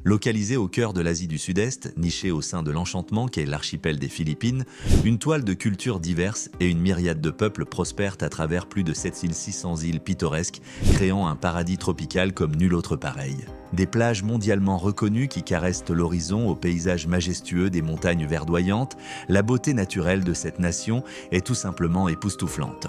Localisée au cœur de l'Asie du Sud-Est, nichée au sein de l'enchantement qu'est l'archipel des Philippines, une toile de cultures diverses et une myriade de peuples prospèrent à travers plus de 7600 îles pittoresques, créant un paradis tropical comme nul autre pareil. Des plages mondialement reconnues qui caressent l'horizon aux paysages majestueux des montagnes verdoyantes, la beauté naturelle de cette nation est tout simplement époustouflante.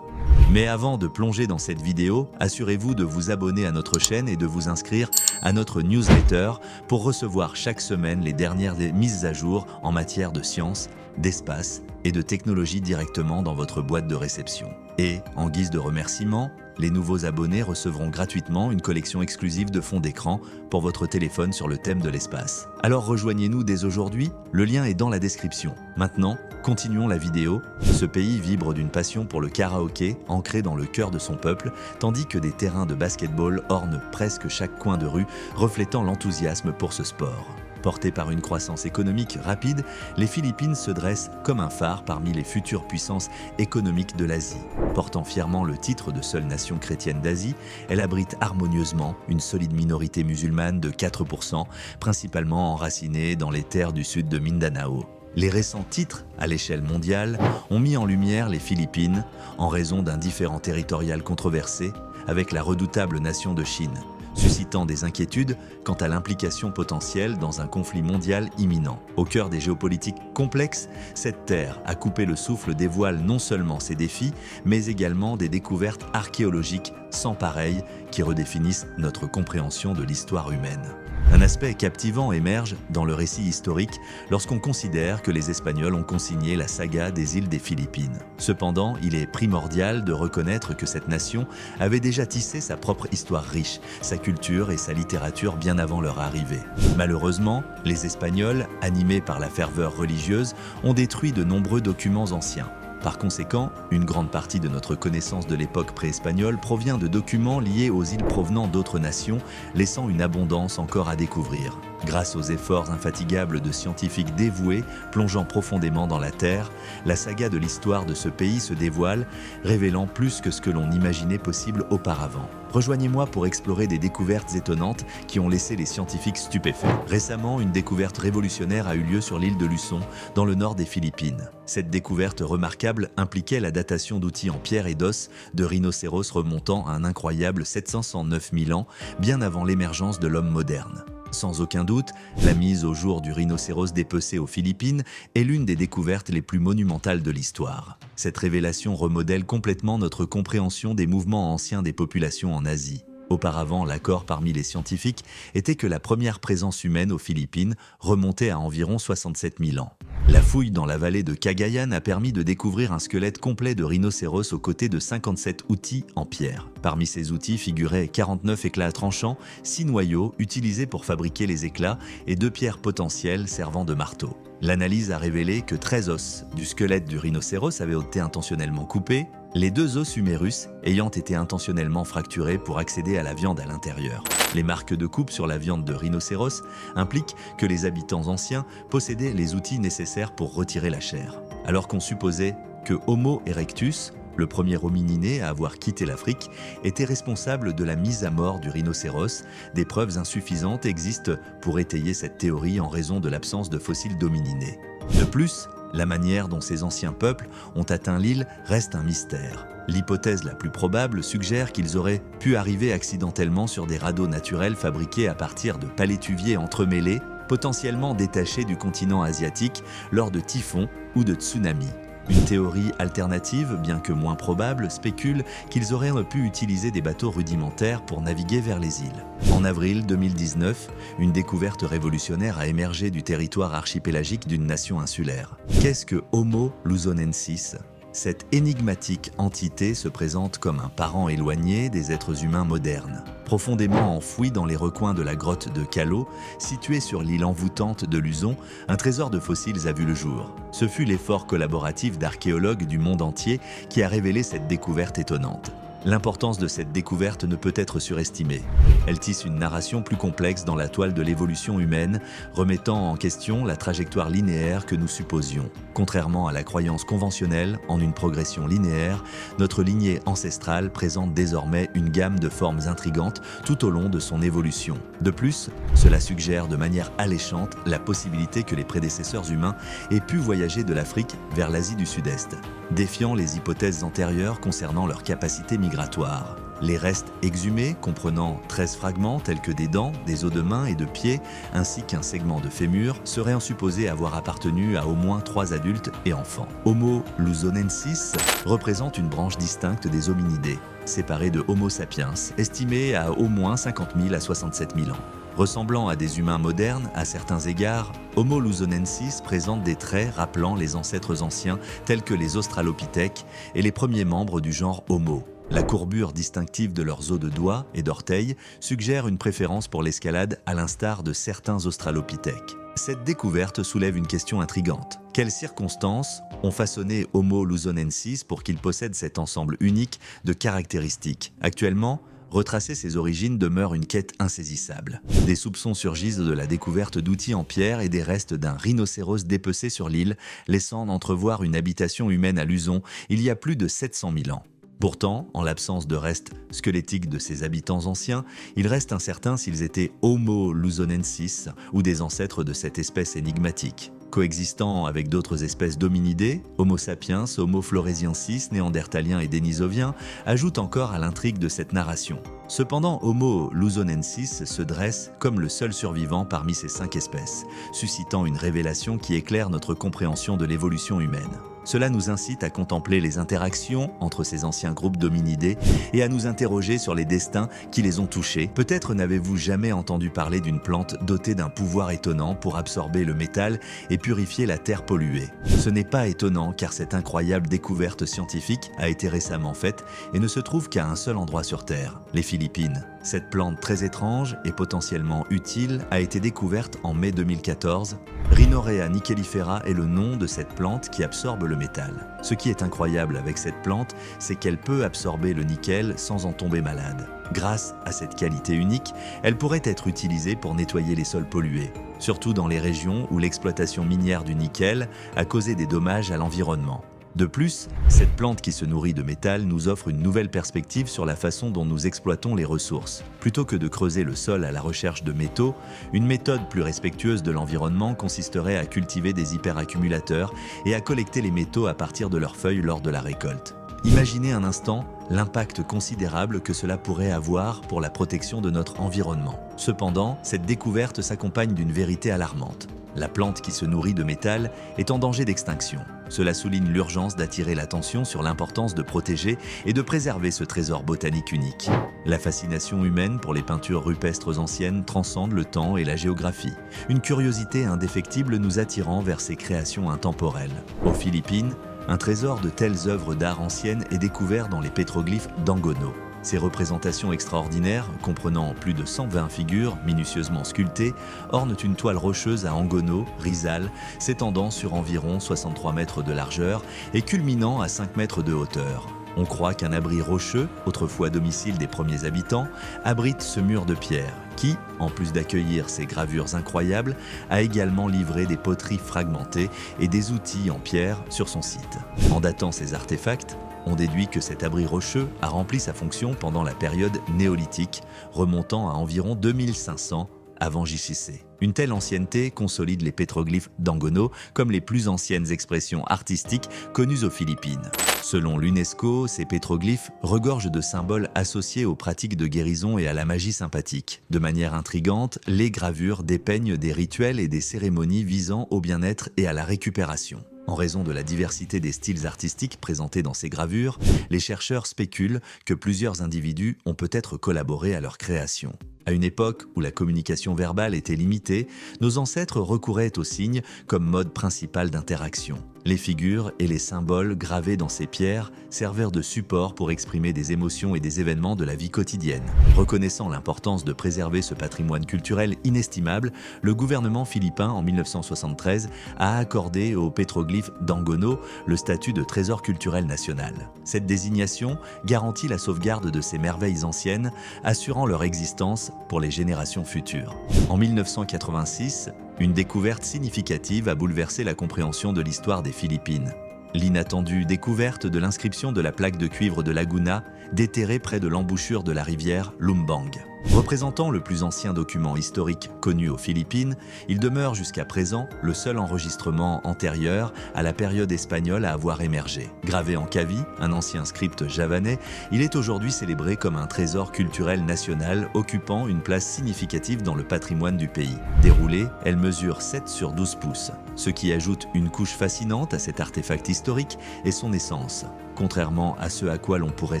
Mais avant de plonger dans cette vidéo, assurez-vous de vous abonner à notre chaîne et de vous inscrire à notre newsletter pour recevoir chaque semaine les dernières mises à jour en matière de science, d'espace et de technologie directement dans votre boîte de réception. Et, en guise de remerciement, les nouveaux abonnés recevront gratuitement une collection exclusive de fonds d'écran pour votre téléphone sur le thème de l'espace. Alors rejoignez-nous dès aujourd'hui, le lien est dans la description. Maintenant, continuons la vidéo. Ce pays vibre d'une passion pour le karaoké, ancré dans le cœur de son peuple, tandis que des terrains de basketball ornent presque chaque coin de rue, reflétant l'enthousiasme pour ce sport. Portés par une croissance économique rapide, les Philippines se dressent comme un phare parmi les futures puissances économiques de l'Asie. Portant fièrement le titre de seule nation chrétienne d'Asie, elle abrite harmonieusement une solide minorité musulmane de 4%, principalement enracinée dans les terres du sud de Mindanao. Les récents titres, à l'échelle mondiale, ont mis en lumière les Philippines en raison d'un différend territorial controversé avec la redoutable nation de Chine, suscitant des inquiétudes quant à l'implication potentielle dans un conflit mondial imminent. Au cœur des géopolitiques complexes, cette terre à couper le souffle dévoile non seulement ses défis, mais également des découvertes archéologiques sans pareil qui redéfinissent notre compréhension de l'histoire humaine. Un aspect captivant émerge dans le récit historique lorsqu'on considère que les Espagnols ont consigné la saga des îles des Philippines. Cependant, il est primordial de reconnaître que cette nation avait déjà tissé sa propre histoire riche, sa culture et sa littérature bien avant leur arrivée. Malheureusement, les Espagnols, animés par la ferveur religieuse, ont détruit de nombreux documents anciens. Par conséquent, une grande partie de notre connaissance de l'époque pré-espagnole provient de documents liés aux îles provenant d'autres nations, laissant une abondance encore à découvrir. Grâce aux efforts infatigables de scientifiques dévoués, plongeant profondément dans la Terre, la saga de l'histoire de ce pays se dévoile, révélant plus que ce que l'on imaginait possible auparavant. Rejoignez-moi pour explorer des découvertes étonnantes qui ont laissé les scientifiques stupéfaits. Récemment, une découverte révolutionnaire a eu lieu sur l'île de Luçon, dans le nord des Philippines. Cette découverte remarquable impliquait la datation d'outils en pierre et d'os de rhinocéros remontant à un incroyable 709 000 ans, bien avant l'émergence de l'homme moderne. Sans aucun doute, la mise au jour du rhinocéros dépecé aux Philippines est l'une des découvertes les plus monumentales de l'histoire. Cette révélation remodèle complètement notre compréhension des mouvements anciens des populations en Asie. Auparavant, l'accord parmi les scientifiques était que la première présence humaine aux Philippines remontait à environ 67 000 ans. La fouille dans la vallée de Cagayan a permis de découvrir un squelette complet de rhinocéros aux côtés de 57 outils en pierre. Parmi ces outils figuraient 49 éclats tranchants, 6 noyaux utilisés pour fabriquer les éclats et 2 pierres potentielles servant de marteau. L'analyse a révélé que 13 os du squelette du rhinocéros avaient été intentionnellement coupés, les 2 os humérus ayant été intentionnellement fracturés pour accéder à la viande à l'intérieur. Les marques de coupe sur la viande de rhinocéros impliquent que les habitants anciens possédaient les outils nécessaires pour retirer la chair. Alors qu'on supposait que Homo erectus, le premier hominé à avoir quitté l'Afrique, était responsable de la mise à mort du rhinocéros, des preuves insuffisantes existent pour étayer cette théorie en raison de l'absence de fossiles d'hominidés. De plus, la manière dont ces anciens peuples ont atteint l'île reste un mystère. L'hypothèse la plus probable suggère qu'ils auraient pu arriver accidentellement sur des radeaux naturels fabriqués à partir de palétuviers entremêlés, potentiellement détachés du continent asiatique lors de typhons ou de tsunamis. Une théorie alternative, bien que moins probable, spécule qu'ils auraient pu utiliser des bateaux rudimentaires pour naviguer vers les îles. En avril 2019, une découverte révolutionnaire a émergé du territoire archipélagique d'une nation insulaire. Qu'est-ce que Homo luzonensis ? Cette énigmatique entité se présente comme un parent éloigné des êtres humains modernes. Profondément enfoui dans les recoins de la grotte de Callot, située sur l'île envoûtante de Luzon, un trésor de fossiles a vu le jour. Ce fut l'effort collaboratif d'archéologues du monde entier qui a révélé cette découverte étonnante. L'importance de cette découverte ne peut être surestimée. Elle tisse une narration plus complexe dans la toile de l'évolution humaine, remettant en question la trajectoire linéaire que nous supposions. Contrairement à la croyance conventionnelle en une progression linéaire, notre lignée ancestrale présente désormais une gamme de formes intrigantes tout au long de son évolution. De plus, cela suggère de manière alléchante la possibilité que les prédécesseurs humains aient pu voyager de l'Afrique vers l'Asie du Sud-Est, défiant les hypothèses antérieures concernant leur capacité migratoire. Les restes exhumés, comprenant 13 fragments tels que des dents, des os de main et de pieds, ainsi qu'un segment de fémur, seraient supposés avoir appartenu à au moins 3 adultes et enfants. Homo luzonensis représente une branche distincte des hominidés, séparée de Homo sapiens, estimée à au moins 50 000 à 67 000 ans. Ressemblant à des humains modernes à certains égards, Homo luzonensis présente des traits rappelant les ancêtres anciens tels que les australopithèques et les premiers membres du genre Homo. La courbure distinctive de leurs os de doigts et d'orteils suggère une préférence pour l'escalade à l'instar de certains australopithèques. Cette découverte soulève une question intrigante. Quelles circonstances ont façonné Homo luzonensis pour qu'il possède cet ensemble unique de caractéristiques? Actuellement, retracer ses origines demeure une quête insaisissable. Des soupçons surgissent de la découverte d'outils en pierre et des restes d'un rhinocéros dépecé sur l'île, laissant entrevoir une habitation humaine à Luzon il y a plus de 700 000 ans. Pourtant, en l'absence de restes squelettiques de ces habitants anciens, il reste incertain s'ils étaient Homo luzonensis ou des ancêtres de cette espèce énigmatique. Coexistant avec d'autres espèces d'hominidés, Homo sapiens, Homo floresiensis, néandertaliens et dénisoviens, ajoutent encore à l'intrigue de cette narration. Cependant, Homo luzonensis se dresse comme le seul survivant parmi ces 5 espèces, suscitant une révélation qui éclaire notre compréhension de l'évolution humaine. Cela nous incite à contempler les interactions entre ces anciens groupes d'hominidés et à nous interroger sur les destins qui les ont touchés. Peut-être n'avez-vous jamais entendu parler d'une plante dotée d'un pouvoir étonnant pour absorber le métal et purifier la terre polluée. Ce n'est pas étonnant car cette incroyable découverte scientifique a été récemment faite et ne se trouve qu'à un seul endroit sur Terre, les Philippines. Cette plante très étrange et potentiellement utile a été découverte en mai 2014. Rhinorrhea nickelifera est le nom de cette plante qui absorbe le métal. Ce qui est incroyable avec cette plante, c'est qu'elle peut absorber le nickel sans en tomber malade. Grâce à cette qualité unique, elle pourrait être utilisée pour nettoyer les sols pollués, surtout dans les régions où l'exploitation minière du nickel a causé des dommages à l'environnement. De plus, cette plante qui se nourrit de métal nous offre une nouvelle perspective sur la façon dont nous exploitons les ressources. Plutôt que de creuser le sol à la recherche de métaux, une méthode plus respectueuse de l'environnement consisterait à cultiver des hyperaccumulateurs et à collecter les métaux à partir de leurs feuilles lors de la récolte. Imaginez un instant l'impact considérable que cela pourrait avoir pour la protection de notre environnement. Cependant, cette découverte s'accompagne d'une vérité alarmante. La plante qui se nourrit de métal est en danger d'extinction. Cela souligne l'urgence d'attirer l'attention sur l'importance de protéger et de préserver ce trésor botanique unique. La fascination humaine pour les peintures rupestres anciennes transcende le temps et la géographie, une curiosité indéfectible nous attirant vers ces créations intemporelles. Aux Philippines, un trésor de telles œuvres d'art anciennes est découvert dans les pétroglyphes d'Angono. Ces représentations extraordinaires, comprenant plus de 120 figures minutieusement sculptées, ornent une toile rocheuse à Angono, Rizal, s'étendant sur environ 63 mètres de largeur et culminant à 5 mètres de hauteur. On croit qu'un abri rocheux, autrefois domicile des premiers habitants, abrite ce mur de pierre qui, en plus d'accueillir ces gravures incroyables, a également livré des poteries fragmentées et des outils en pierre sur son site. En datant ces artefacts, on déduit que cet abri rocheux a rempli sa fonction pendant la période néolithique, remontant à environ 2500 avant JCC. Une telle ancienneté consolide les pétroglyphes d'Angono comme les plus anciennes expressions artistiques connues aux Philippines. Selon l'UNESCO, ces pétroglyphes regorgent de symboles associés aux pratiques de guérison et à la magie sympathique. De manière intrigante, les gravures dépeignent des rituels et des cérémonies visant au bien-être et à la récupération. En raison de la diversité des styles artistiques présentés dans ces gravures, les chercheurs spéculent que plusieurs individus ont peut-être collaboré à leur création. À une époque où la communication verbale était limitée, nos ancêtres recouraient aux signes comme mode principal d'interaction. Les figures et les symboles gravés dans ces pierres servirent de support pour exprimer des émotions et des événements de la vie quotidienne. Reconnaissant l'importance de préserver ce patrimoine culturel inestimable, le gouvernement philippin, en 1973, a accordé au pétroglyphe d'Angono le statut de trésor culturel national. Cette désignation garantit la sauvegarde de ces merveilles anciennes, assurant leur existence pour les générations futures. En 1986, une découverte significative a bouleversé la compréhension de l'histoire des Philippines. L'inattendue découverte de l'inscription de la plaque de cuivre de Laguna, déterrée près de l'embouchure de la rivière Lumbang. Représentant le plus ancien document historique connu aux Philippines, il demeure jusqu'à présent le seul enregistrement antérieur à la période espagnole à avoir émergé. Gravé en kavi, un ancien script javanais, il est aujourd'hui célébré comme un trésor culturel national occupant une place significative dans le patrimoine du pays. Déroulée, elle mesure 7 sur 12 pouces, ce qui ajoute une couche fascinante à cet artefact historique et son essence. Contrairement à ce à quoi l'on pourrait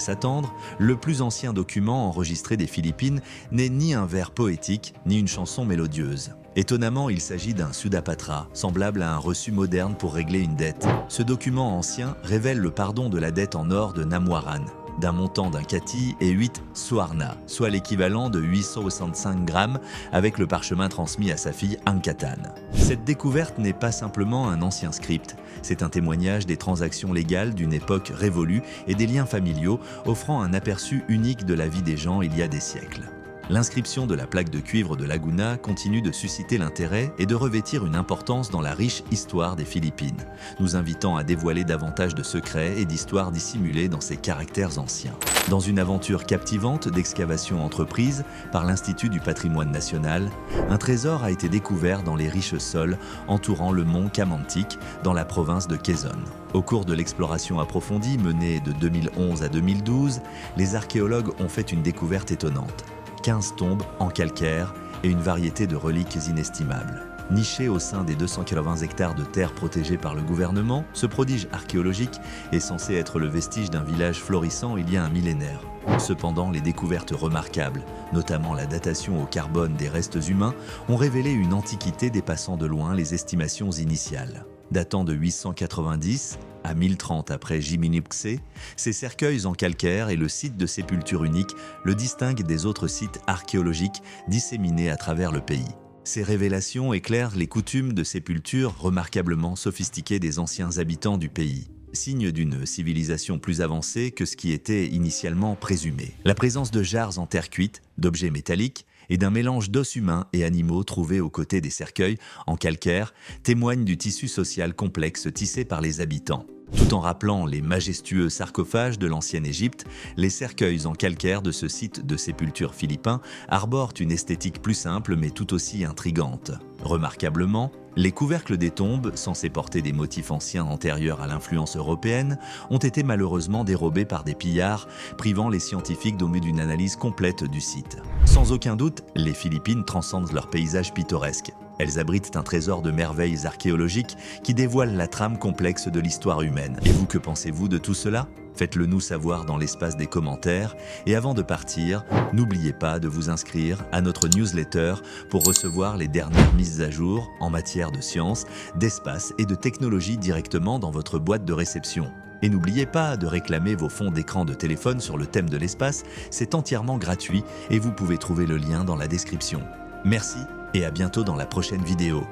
s'attendre, le plus ancien document enregistré des Philippines n'est ni un vers poétique, ni une chanson mélodieuse. Étonnamment, il s'agit d'un Sudapatra, semblable à un reçu moderne pour régler une dette. Ce document ancien révèle le pardon de la dette en or de Namwaran, d'un montant d'un kati et 8 suarna, soit l'équivalent de 865 grammes avec le parchemin transmis à sa fille Ankatan. Cette découverte n'est pas simplement un ancien script, c'est un témoignage des transactions légales d'une époque révolue et des liens familiaux, offrant un aperçu unique de la vie des gens il y a des siècles. L'inscription de la plaque de cuivre de Laguna continue de susciter l'intérêt et de revêtir une importance dans la riche histoire des Philippines, nous invitant à dévoiler davantage de secrets et d'histoires dissimulées dans ces caractères anciens. Dans une aventure captivante d'excavation entreprise par l'Institut du patrimoine national, un trésor a été découvert dans les riches sols entourant le mont Kamantik dans la province de Quezon. Au cours de l'exploration approfondie menée de 2011 à 2012, les archéologues ont fait une découverte étonnante. 15 tombes en calcaire et une variété de reliques inestimables. Niché au sein des 280 hectares de terre protégés par le gouvernement, ce prodige archéologique est censé être le vestige d'un village florissant il y a un millénaire. Cependant, les découvertes remarquables, notamment la datation au carbone des restes humains, ont révélé une antiquité dépassant de loin les estimations initiales. Datant de 890 à 1030 après Jiminipxe, ces cercueils en calcaire et le site de sépulture unique le distinguent des autres sites archéologiques disséminés à travers le pays. Ces révélations éclairent les coutumes de sépulture remarquablement sophistiquées des anciens habitants du pays, signe d'une civilisation plus avancée que ce qui était initialement présumé. La présence de jarres en terre cuite, d'objets métalliques, et d'un mélange d'os humains et animaux trouvés aux côtés des cercueils en calcaire témoigne du tissu social complexe tissé par les habitants. Tout en rappelant les majestueux sarcophages de l'ancienne Égypte, les cercueils en calcaire de ce site de sépulture philippin arborent une esthétique plus simple mais tout aussi intrigante. Remarquablement, les couvercles des tombes, censés porter des motifs anciens antérieurs à l'influence européenne, ont été malheureusement dérobés par des pillards, privant les scientifiques d'une analyse complète du site. Sans aucun doute, les Philippines transcendent leur paysage pittoresque. Elles abritent un trésor de merveilles archéologiques qui dévoilent la trame complexe de l'histoire humaine. Et vous, que pensez-vous de tout cela ? Faites-le nous savoir dans l'espace des commentaires. Et avant de partir, n'oubliez pas de vous inscrire à notre newsletter pour recevoir les dernières mises à jour en matière de sciences, d'espace et de technologie directement dans votre boîte de réception. Et n'oubliez pas de réclamer vos fonds d'écran de téléphone sur le thème de l'espace, c'est entièrement gratuit et vous pouvez trouver le lien dans la description. Merci et à bientôt dans la prochaine vidéo.